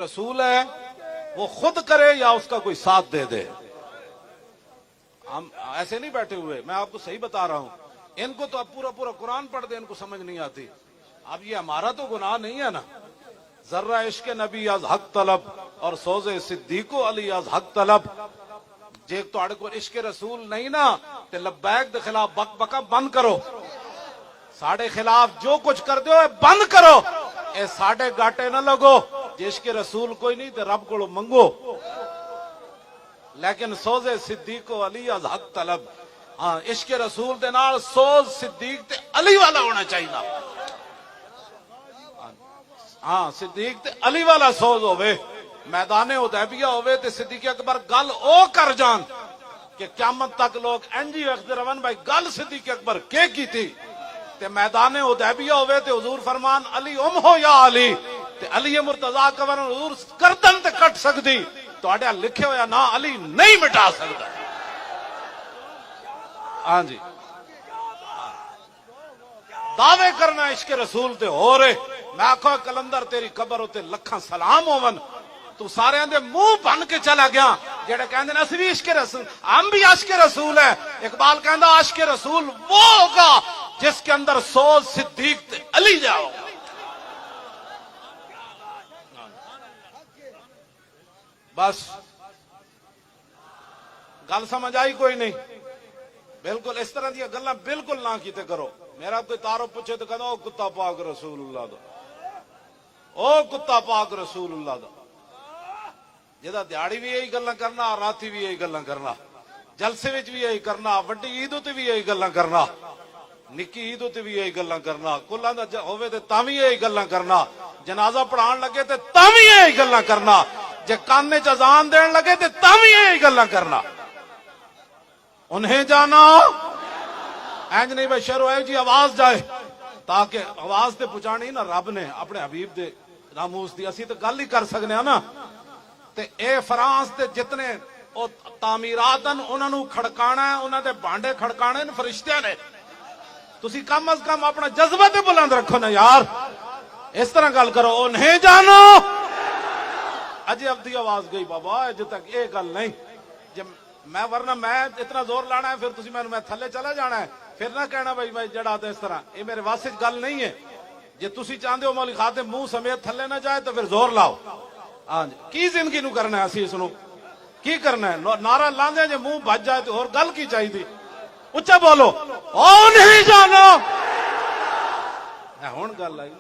رسول ہے وہ خود کرے یا اس کا کوئی ساتھ دے دے. ہم ایسے نہیں بیٹھے ہوئے, میں آپ کو صحیح بتا رہا ہوں. ان کو تو اب پورا قرآن پڑھ دے, ان کو سمجھ نہیں آتی. اب یہ ہمارا تو گناہ نہیں ہے نا. ذرہ عشق نبی از حق طلب اور سوز صدیق علی از حق طلب. جے تہاڈے کو عشق رسول نہیں نا تے لبیک دے خلاف بک بکا بند کرو. ساڈے خلاف جو کچھ کر دیو بند کرو. اے ساڈے گاٹے نہ لگو. جس کے رسول کوئی نہیں تے رب کو منگو. لیکن سوز صدیق و علی از حق طلب. ہاں عشق رسول دے نال سوز صدیق تے علی والا ہونا چاہیے. ہاں صدیق تے علی والا سوز ہوئے. میدان حدیبیہ ہوئے تے صدیق اکبر گل او کر جان کہ قیامت تک لوگ انجی وقت رون بھائی گل صدیق اکبر کی تھی. تے میدان حدیبیہ ہوئے تے حضور فرمان علی ہو یا علی تے علی مرتضی کور حضور گردن تے کٹ سکتی. تہاڈے لکھے ہویا نا علی نہیں مٹا سکتا. ہاں جی دعوے کرنا عشق رسول تے ہو رہے. میں آکھو کلندر تیری قبر تے لکھاں سلام ہون. تو سارے دے منہ بن کے چلا گیا جڑے کہندے نے اسی بھی عشق رسول, ہم بھی عشق رسول ہے. اقبال کہندا عشق رسول وہ ہوگا جس کے اندر سوز صدیق تے علی جاؤ. بس گل سمجھ آئی کوئی نہیں. بالکل اس طرح دیا گلاں بالکل نہ کیتے کرو. میرا کوئی تعارف پوچھے تو کہنا او کتا پاک رسول اللہ دا, او کتا پاک رسول اللہ دا. جدا دیہڑی بھی یہی گلاں کرنا, راتی بھی یہی گلاں کرنا, جلسے وچ بھی یہی کرنا, وڈی عید تے بھی یہی گلاں کرنا, نکی عید تے بھی یہی گلاں کرنا, کلاں دا ہوے تے تاں وی یہی گلاں کرنا, جنازہ پڑھان لگے تے تاں وی یہی گلاں کرنا, جے کان وچ اذان دین لگے تے تاں وی یہی گلاں کرنا. انہیں جانا اینج نہیں بھائی شروع ہے جی آواز جائے, تاکہ آواز تے پہنچانی نا رب نے اپنے حبیب دے ناموس دی. اسی تے گل ہی کر سکنے ہاں نا. تے اے فرانس تے جتنے او تعمیراتن انہاں نو کھڑکانا ہے, انہاں دے بانڈے کھڑکانے نے فرشتیاں نے. تسی کم از کم اپنا جذبہ تے بلند رکھو نا یار. اس طرح گل کرو انہیں جانو. اجے اب دی آواز گئی بابا, اجے تک اے گل نہیں. جب میں ورنہ میں اتنا زور لانا ہے پھر تسی میں تھلے چلا جانا ہے, پھر نہ کہنا بھائی میں جڑا تے اس طرح. یہ میرے واسطے گل نہیں ہے. جے تسی چاہندے ہو مولوی خادم منہ سمیت تھلے نہ جائے تو پھر زور لاؤ. ہاں جی کی زندگی نو کرنا ہے اسی اس نو کی کرنا ہے. نعرہ لاندے جے منہ بج جائے تو اور گل کی چاہیے تھی. اچھا بولو او نہیں جانو. ہن گل آئی.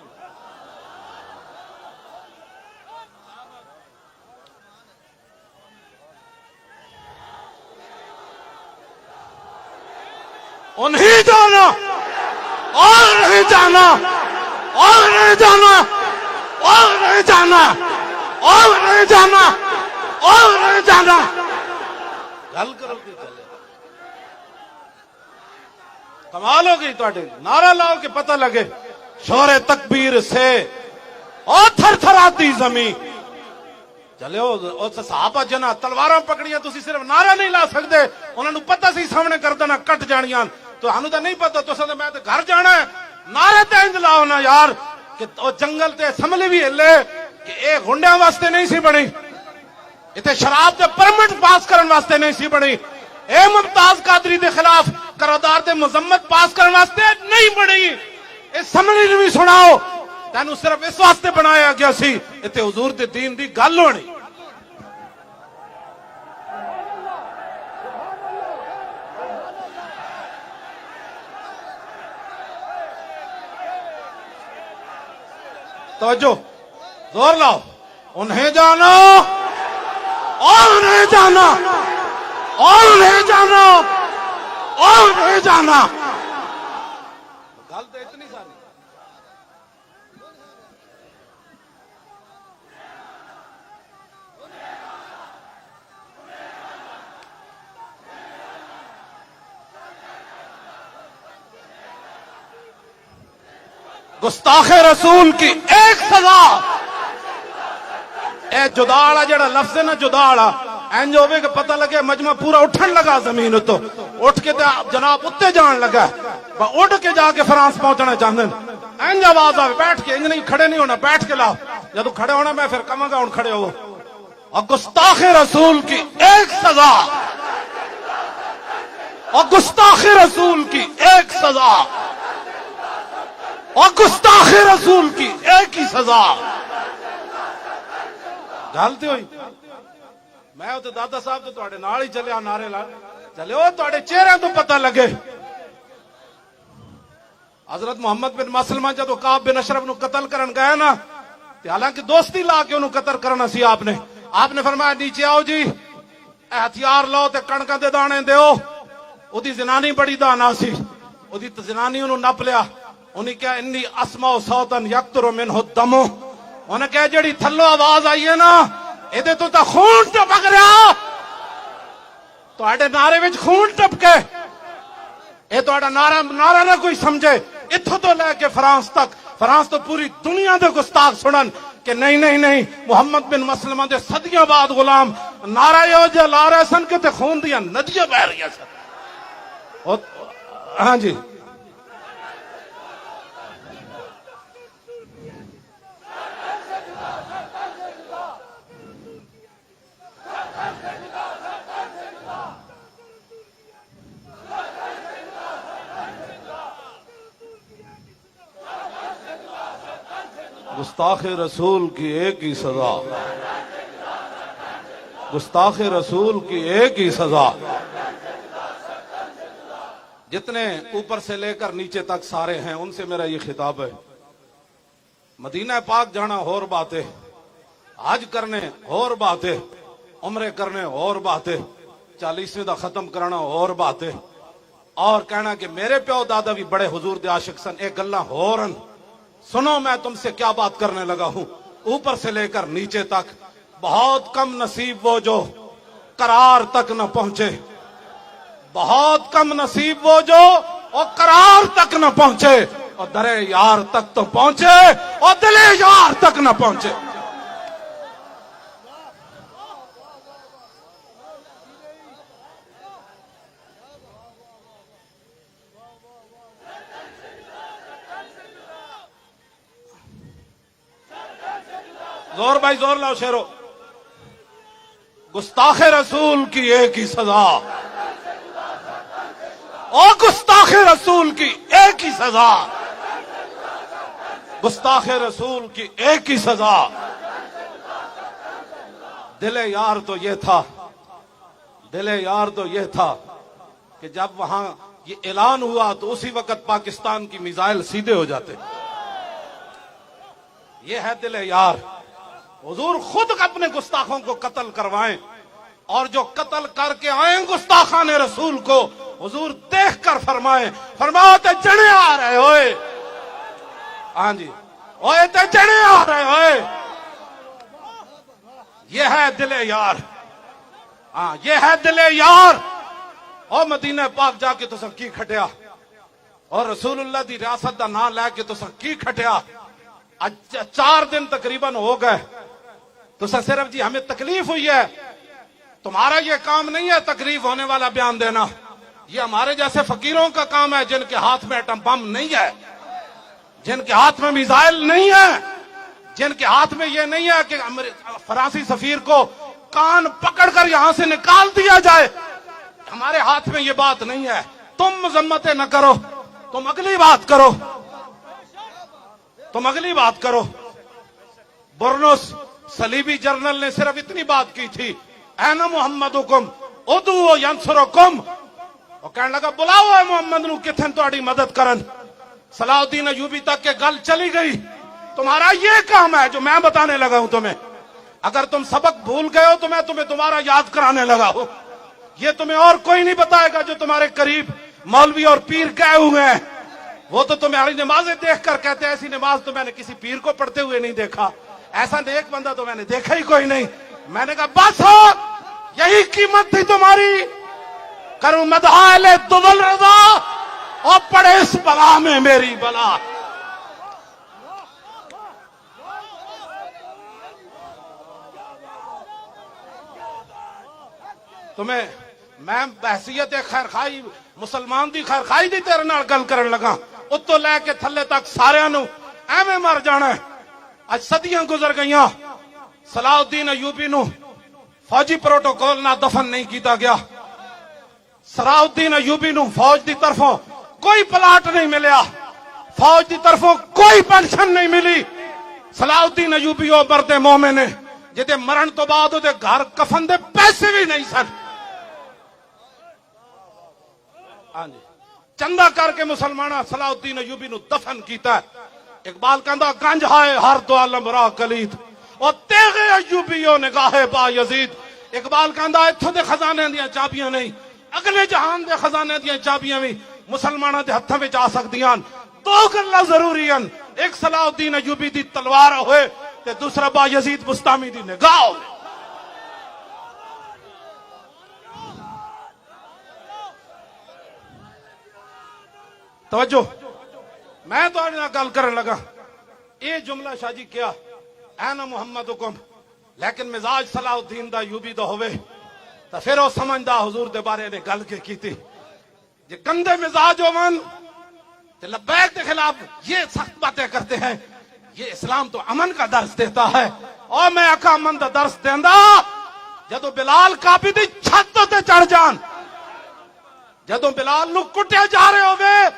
انہیں جانا اور نہیں جانا اور نہیں جانا اور نہیں جانا اور نہیں جانا اور نہیں جانا. گل کرو کہ چلے کمال ہو گئی تواڈے. نعرہ لاؤ کہ پتہ لگے. شور تکبیر سے اور تھر تھراتی زمین. چلے او صحابہ جنا تلواراں پکڑیاں, تسی صرف نعرہ نہیں لا سکتے. انہاں نوں پتہ سی سامنے کر دینا کٹ جانیاں. تو ہانوں تے نہیں پتہ, تساں تے میں تے گھر جانا ہے. نعرے تے انج لاؤ نا یار کہ او جنگل تے اسمبلی بھی ہلے کہ اے گنڈیاں واسطے نہیں سی بنی, ایتھے شراب دے پرمٹ پاس کرن واسطے نہیں سی بنی, اے ممتاز قادری دے خلاف قرارداد تے مذمت پاس کرن واسطے نہیں بنی. اسمبلی نوں بھی سناؤ تینوں صرف اس واسطے بنایا گیا سی ایتھے حضور دے دین دی گل ہونی. توجہ زور لاؤ. انہیں جانا اور نہیں جانا اور نہیں جانا اور نہیں جانا. گل تو اتنی ساری. گستاخ رسول کی ایک سزا. اے جداڑا جڑا لفظ ہے نا جداڑا, اینج ہوئے کہ پتہ لگے مجمع پورا اٹھن لگا زمین تو اٹھ کے جناب اتے جان لگا, اٹھ کے جا کے فرانس پہنچنا چاہتے ہیں. اینج آواز آئے بیٹھ کے, انج نہیں کھڑے نہیں ہونا, بیٹھ کے لاؤ جدو کھڑے ہونا میں پھر کہاں گا ہوں کھڑے ہو. اور گستاخ رسول کی ایک سزا, اور گستاخ رسول کی ایک سزا, اور گستاخ رسول کی ایک ہی سزا. گالتے ہوئی میں تو دادا صاحب تو تھوڑے نال ہی چلے نعرے لا چلے وہ تھوڑے چہرے تو پتہ لگے. حضرت محمد بن مسلمہ جدو کعب بن اشرف نو قتل کرن گئے نا, حالانکہ دوستی لا کے انہوں قتل کرنا سی آپ نے فرمایا نیچے آؤ جی, ہتھیار لو تے کڑکاں دے دانے دیو. او دی زنانی بڑی دانا سی, او دی زنانی انہوں نپ لیا. انہیں کہا انی اسمع صوتا یقطر منہ الدم, انہیں کہا جڑی تھلو آواز آئی ہے نا ایدے تو تا خون ٹپک رہا, تو آڑے نعرے وچ خون ٹپ کے اے تو آڑا نعرہ نہ کوئی سمجھے. اتھو تو لے کے فرانس تک, فرانس تو پوری دنیا دے گستاخ سنن کہ نہیں نہیں نہیں محمد بن مسلمہ دے صدیاں بعد غلام نعرہ یو جے لا رہے سن کے تے خون دیا ندیاں بہ رہی سن. ہاں جی گستاخ رسول کی ایک ہی سزا, گستاخ رسول کی ایک ہی سزا. جتنے اوپر سے لے کر نیچے تک سارے ہیں ان سے میرا یہ خطاب ہے, مدینہ پاک جانا اور بات ہے, حج کرنے اور بات ہے, عمرے کرنے اور بات ہے, 40ویں دا ختم کرنا اور بات ہے, اور کہنا کہ میرے پیو دادا بھی بڑے حضور دے عاشق سن. ایک گلاں ہورن سنو میں تم سے کیا بات کرنے لگا ہوں. اوپر سے لے کر نیچے تک بہت کم نصیب وہ جو قرار تک نہ پہنچے, بہت کم نصیب وہ جو اور قرار تک نہ پہنچے, اور در یار تک تو پہنچے اور دل یار تک نہ پہنچے. زور بھائی زور لاؤ شیرو. گستاخ رسول کی ایک ہی سزا, اور گستاخ رسول کی ایک ہی سزا, گستاخ رسول کی ایک ہی سزا. دل یار تو یہ تھا, دل یار تو یہ تھا کہ جب وہاں یہ اعلان ہوا تو اسی وقت پاکستان کی میزائل سیدھے ہو جاتے. یہ ہے دل یار. حضور خود اپنے گستاخوں کو قتل کروائیں, اور جو قتل کر کے آئیں گستاخان رسول کو حضور دیکھ کر فرمائیں, فرماؤ تے جنے آ رہے ہوئے, ہاں جی اوے تے جنے آ رہے ہوئے. یہ ہے دل یار, ہاں یہ ہے دل یار. اور مدینہ پاک جا کے تو سب کی کھٹیا, اور رسول اللہ دی ریاست دا نام لے کے تو سب کی کھٹیا. 4 دن تقریباً ہو گئے تو صرف جی ہمیں تکلیف ہوئی ہے, تمہارا یہ کام نہیں ہے تکلیف ہونے والا بیان دینا, یہ ہمارے جیسے فقیروں کا کام ہے جن کے ہاتھ میں ایٹم بم نہیں ہے, جن کے ہاتھ میں میزائل نہیں ہے, جن کے ہاتھ میں یہ نہیں ہے کہ فرانسی سفیر کو کان پکڑ کر یہاں سے نکال دیا جائے. ہمارے ہاتھ میں یہ بات نہیں ہے. تم مذمتیں نہ کرو, تم اگلی بات کرو, تم اگلی بات کرو. برنوس صلیبی جرنل نے صرف اتنی بات کی تھی, این محمدکم ادعو ینصرکم, وہ کہنے لگا بلاؤ ہے محمد نو کتھن تہاڈی مدد کرن. صلاح الدین ایوبی تک کے گل چلی گئی. تمہارا یہ کام ہے جو میں بتانے لگا ہوں تمہیں. اگر تم سبق بھول گئے ہو تو میں تمہیں دوبارہ یاد کرانے لگا ہوں. یہ تمہیں اور کوئی نہیں بتائے گا جو تمہارے قریب مولوی اور پیر کہے ہوئے ہیں. وہ تو تمہاری نمازیں دیکھ کر کہتے ہیں ایسی نماز تو میں نے کسی پیر کو پڑھتے ہوئے نہیں دیکھا, ایسا نیک بندہ تو میں نے دیکھا ہی کوئی نہیں. میں نے کہا بس ہو, یہی قیمت تھی تمہاری. کروں مدحال دول رضا اور پڑے اس بلا میں میری بلا. تمہیں میں بحثیت خیر خائی مسلمان دی خیر خائی دی تیرے نال گل کرن لگا, اتو لے کے تھلے تک سارے نو ایویں مر جانا ہے. اج صدیاں گزر گئیاں صلاح الدین ایوبی نو فوجی پروٹوکول نہ دفن نہیں کیتا گیا. صلاح الدین ایوبی نو فوج دی طرفوں کوئی پلاٹ نہیں ملیا, فوج دی طرفوں کوئی پینشن نہیں ملی. صلاح الدین ایوبی او مرد مومن ہے جدے مرن تو بعد او دے گھر کفن دے پیسے بھی نہیں سن. ہاں جی, چندہ کر کے مسلمانہ صلاح الدین ایوبی نو دفن کیتا ہے. اقبال کہندا گنج ہائے ہر دو عالم را کلید اور تیغ ایوبیو نگاہ با یزید. اقبال کہندا ایتھوں دے خزانے دیاں چابیاں نہیں, اگلے جہان دے خزانے دیاں چابیاں بھی مسلمانہ دے ہتھاں وچ آ سکدیاں. دو گلاں ضروری ہیں, ایک صلاح الدین ایوبی دی تلوار ہوئے تے دوسرا با یزید بستامی دی نگاہ ہوئے. توجہ, میں تو گل کرن لگا یہ جملہ شاہ جی کیا اینا محمد حکم, لیکن مزاج صلاح الدین دا ایوبی دا ہوئے تو پھر وہ سمجھدا حضور دے بارے نے گل کے کیتی. جی گندے مزاج ہوون تے لبیک کے خلاف یہ سخت باتیں کرتے ہیں. یہ اسلام تو امن کا درس دیتا ہے, اور میں آقا امن دا درس دیندا جدو بلال کعبے دی چھت تے چڑھ جان, جدو بلال نو کٹیا جا رہے ہوئے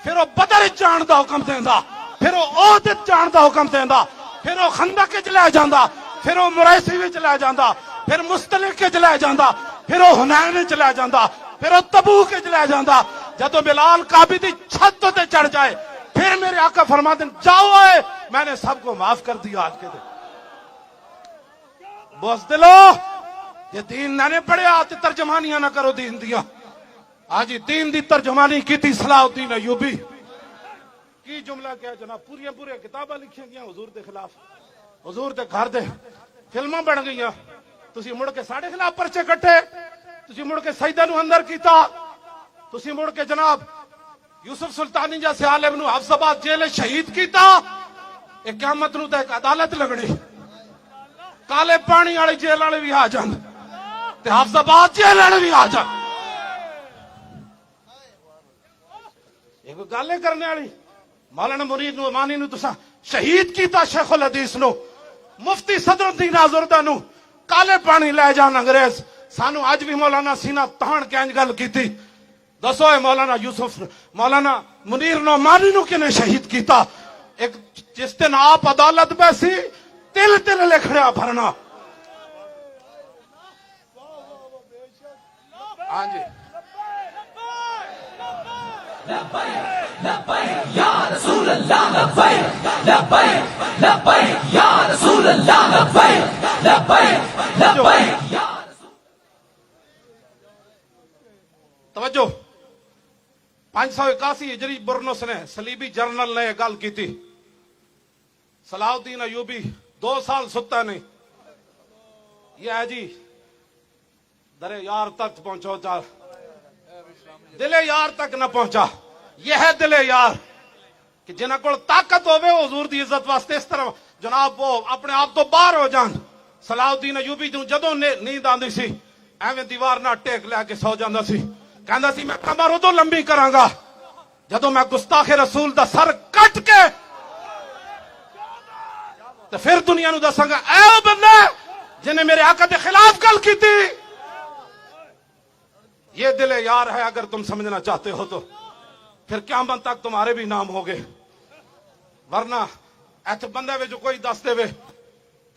پھر وہ بدر جان دا حکم دیندا, پھر وہ عہد جان دا حکم دیندا, پھر وہ خندق وچ لے جاندا, پھر وہ مریسی وچ لے جاندا, پھر مستلق وچ لے جاندا, پھر وہ حنین وچ لے جاندا, پھر وہ تبوک وچ لے جاندا. جدو بلال کعبے دی چھت تے چڑھ جائے پھر میرے آقا فرماتے ہیں جاؤ آئے میں نے سب کو معاف کر دیا. آج کے دن بزدلو یہ دین نہ نے پڑھے آتے ترجمانیاں نہ کرو دین دیا. آج دین دی ترجمانی کی تھی صلاح الدین ایوبی کی جملہ کیا جناب, پورے کتاباں لکھی گیا حضور دے خلاف, حضور دے گھر دے فلماں بن گئی, تسی مڑ کے ساڑے خلاف پرچے کٹے, تسی مڑ کے سیدہ نو اندر کیتا, تسی مڑ کے جناب یوسف سلطانی جیسے عالم نو حفظ آباد جیل شہید کیتا. ایک قیامت نو تے ایک عدالت لگنی, کالے پانی والی جیل والے بھی آ جان تے حفظ آباد جیل والے بھی آ جان. ایک گل کرنے والی مولانا منیر نو امانی نو تسا شہید کیتا, شیخ الحدیث نو, مفتی صدر الدین آزردہ نو کالے پانی لے جان انگریز. سانو اج بھی مولانا سینہ تان کے انج گل کیتی, دسو اے مولانا یوسف مولانا منیر نو امانی نو کنے شہید کیتا. ایک جس دن آپ عدالت بیسی تل تل لکھڑیا بھرنا. ہاں جی, لبیک لبیک یا رسول اللہ, لبیک لبیک لبیک یا رسول اللہ, لبیک لبیک لبیک یا رسول. توجہ, 581 ہجری برنس نے صلیبی جرنل نے گل کی تھی. صلاح الدین ایوبی 2 سال ستا نہیں, یہ ہے جی درے یار تک پہنچو, چار دل یار تک نہ پہنچا. یہ ہے دل یار کہ جنہ کو طاقت ہوئے حضور دی عزت واسطے اس طرح جناب وہ اپنے آپ تو باہر ہو جان. صلاح الدین ایوبی جدوں نیند آندی سی ایویں دیوار نہ ٹیک لے کے سو جاندا سی, کہندا سی میں کمر ادوں لمبی کراں گا جدوں میں گستاخ رسول دا سر کٹ کے تو پھر دنیا نو دساں گا اے او بندہ جنہیں میرے آقا دے خلاف گل کی تھی. یہ دل یار ہے, اگر تم سمجھنا چاہتے ہو تو پھر قیامت تک تمہارے بھی نام ہوگے. ورنہ ایتھے بندے وچ کوئی دس دے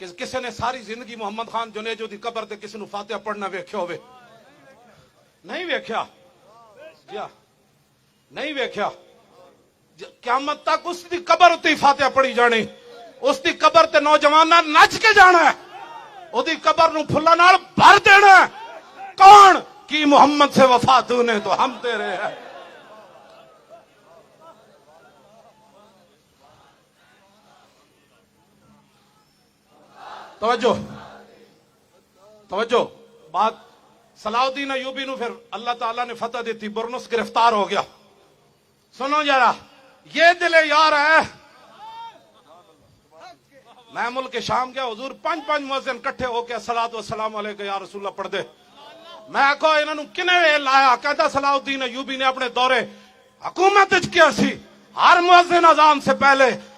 کہ کسی نے ساری زندگی محمد خان جنیجو دی قبر تے کسی نو فاتحہ پڑھنا ویکھیا ہوئے, نہیں ویکھیا, نہیں ویکھیا. قیامت تک اس دی قبر اتنی فاتحہ پڑھی جانی, اس دی قبر تے نوجوان نچ کے جانا ہے, او دی قبر نو پھلاں نال بھر دینا ہے. کون کی محمد سے وفا تو نے تو ہم تیرے ہیں. توجہ توجہ, بات صلاح الدین ایوبی نو پھر اللہ تعالیٰ نے فتح دیتی, برنس گرفتار ہو گیا. سنو ذرا, یہ دل یار ہے. میں ملک شام گیا, حضور 5 مؤذن کٹھے ہو کے الصلوۃ والسلام علیکہ یا رسول اللہ پڑھ دے. میں آکھو انہاں نو کنے لایا, کہتا صلاح الدین ایوبی نے اپنے دورے حکومت کیا سی, ہر مؤذن اذان سے پہلے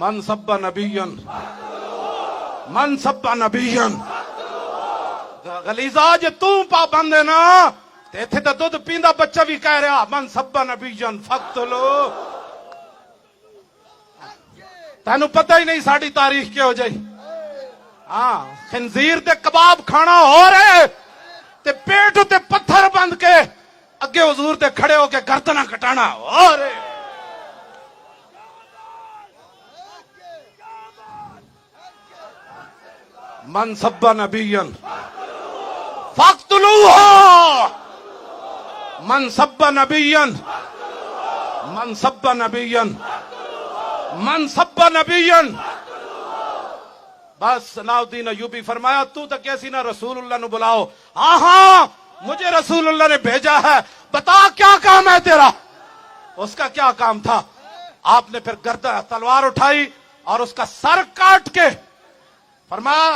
من سب نبیًا من سب نبیًا غلیظہ جے تو پابند ہے نا تے ایتھے تے دودھ پیندا بچہ بھی کہہ رہا من سب نبیًا فقتلو تینوں پتہ ہی نہیں ساڑی تاریخ کیا ہو جائی ہاں خنزیر تے کباب کھانا ہو رہے تے پیٹ تے پتھر بند کے اگے حضور تے کھڑے ہو کے گردناں کٹانا ہو رہے من سب نبیًا فاقتلوہ من سب نبیًا من سب نبیًا من سب نبیًا بس علاؤدین ایوبی فرمایا تو کیسی نہ رسول اللہ نو بلاؤ ہاں مجھے رسول اللہ نے بھیجا ہے بتا کیا کام ہے تیرا اس کا کیا کام تھا آپ نے پھر گردن تلوار اٹھائی اور اس کا سر کاٹ کے فرمایا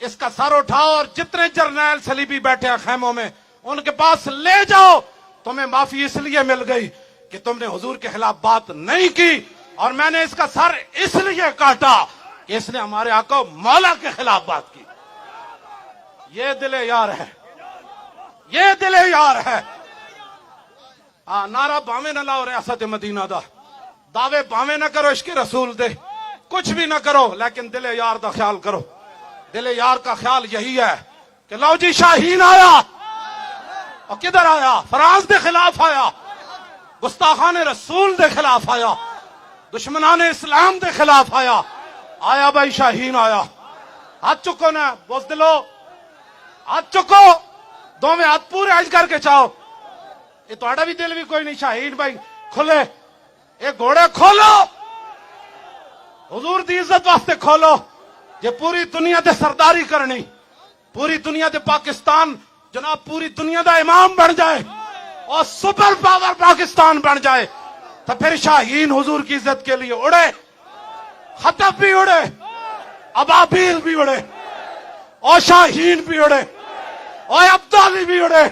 اس کا سر اٹھاؤ اور جتنے جرنیل صلیبی بیٹھے ہیں خیموں میں ان کے پاس لے جاؤ تمہیں معافی اس لیے مل گئی کہ تم نے حضور کے خلاف بات نہیں کی اور میں نے اس کا سر اس لیے کاٹا کہ اس نے ہمارے آقا مولا کے خلاف بات کی یہ دل یار ہے یہ دل یار ہے نعرہ باویں نہ لاؤ ریاست مدینہ دا دعوے باویں نہ کرو عشق رسول دے کچھ بھی نہ کرو لیکن دل یار دا خیال کرو دل یار کا خیال یہی ہے کہ لو جی شاہین آیا اور کدھر آیا فرانس دے خلاف آیا گستاخان رسول دے خلاف آیا دشمنان اسلام دے خلاف آیا آیا بھائی شاہین آیا ہاتھ چکو نا بوز دلو ہاتھ چکو دو میں ہاتھ پورے اج کر کے چاہو یہ تہاڈا بھی دل بھی کوئی نہیں شاہین بھائی کھلے یہ گھوڑے کھولو حضور دی عزت واسطے کھولو یہ پوری دنیا دے سرداری کرنی پوری دنیا دے پاکستان جناب پوری دنیا دا امام بن جائے اور سپر پاور پاکستان بن جائے تو پھر شاہین حضور کی عزت کے لیے اڑے خطب بھی اڑے ابابیل بھی اڑے اور شاہین بھی اڑے اور عبدالی بھی اڑے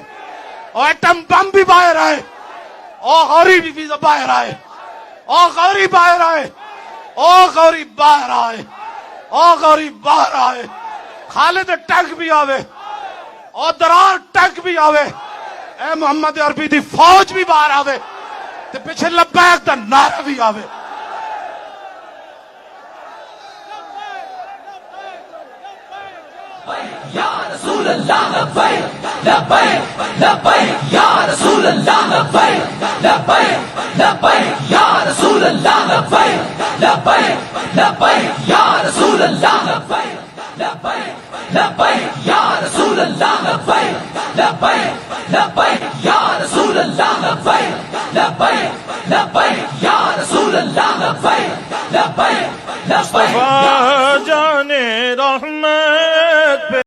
اور ایٹم بم بھی باہر آئے اور غوری بھی باہر آئے اور غوری باہر آئے اور غوری باہر آئے اور غوری باہر آئے خالد ٹینک بھی آوے اور درار ٹینک بھی آوے اے محمد عربی دی فوج بھی باہر آوے تے پیچھے لبیک دا نعرہ بھی آوے یا رسول اللہ لبیک لبیک لبیک یا رسول اللہ لبیک لبیک لبیک یا رسول اللہ لبیک لبیک لبیک یا رسول اللہ لبیک لبیک لبیک یا رسول اللہ لبیک لبیک لبیک یا رسول اللہ لبیک لبیک لبیک یا رسول اللہ لبیک لبیک لبیک جان رحمت